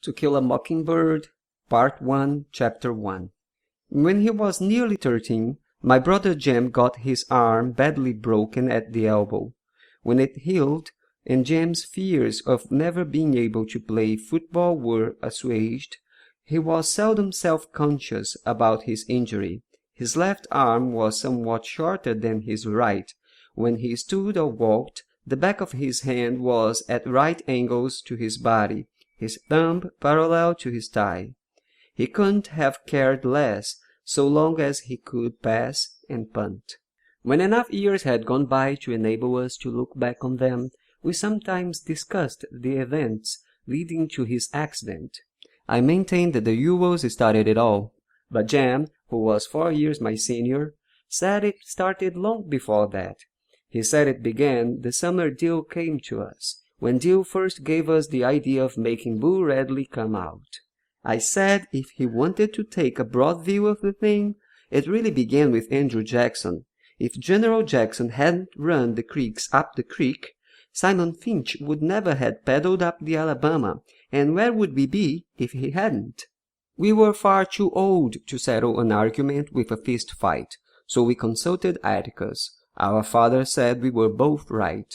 To Kill a Mockingbird, Part 1, Chapter 1. When he was nearly 13, my brother Jem got his arm badly broken at the elbow. When it healed, and Jem's fears of never being able to play football were assuaged, he was seldom self-conscious about his injury. His left arm was somewhat shorter than his right. When he stood or walked, the back of his hand was at right angles to his body, his thumb parallel to his thigh. He couldn't have cared less, so long as he could pass and punt. When enough years had gone by to enable us to look back on them, we sometimes discussed the events leading to his accident. I maintained that the Ewells started it all, but Jem, who was 4 years my senior, said it started long before that. He said it began the summer Dill came to us, when Dill first gave us the idea of making Boo Radley come out. I said if he wanted to take a broad view of the thing, it really began with Andrew Jackson. If General Jackson hadn't run the Creeks up the creek, Simon Finch would never have paddled up the Alabama, and where would we be if he hadn't? We were far too old to settle an argument with a fist fight, so we consulted Atticus. Our father said we were both right.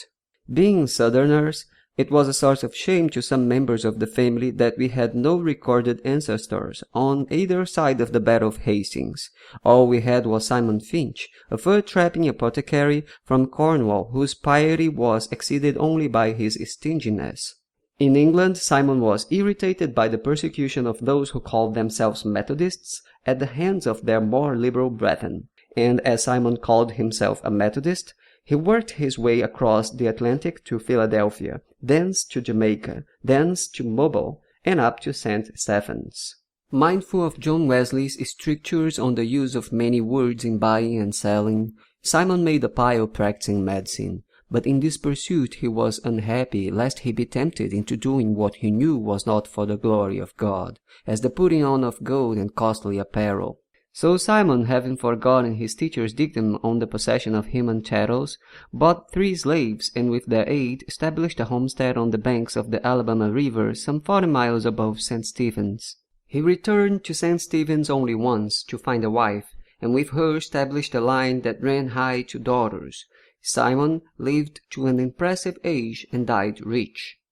Being Southerners, it was a source of shame to some members of the family that we had no recorded ancestors on either side of the Battle of Hastings. All we had was Simon Finch, a fur-trapping apothecary from Cornwall, whose piety was exceeded only by his stinginess. In England, Simon was irritated by the persecution of those who called themselves Methodists at the hands of their more liberal brethren, and as Simon called himself a Methodist, he worked his way across the Atlantic to Philadelphia, thence to Jamaica, thence to Mobile, and up to St. Stephen's. Mindful of John Wesley's strictures on the use of many words in buying and selling, Simon made a pile practicing medicine, but in this pursuit he was unhappy lest he be tempted into doing what he knew was not for the glory of God, as the putting on of gold and costly apparel. So Simon, having forgotten his teacher's dictum on the possession of human chattels, bought 3 slaves, and with their aid established a homestead on the banks of the Alabama River some 40 miles above St. Stephen's. He returned to St. Stephen's only once to find a wife, and with her established a line that ran high to daughters. Simon lived to an impressive age and died rich.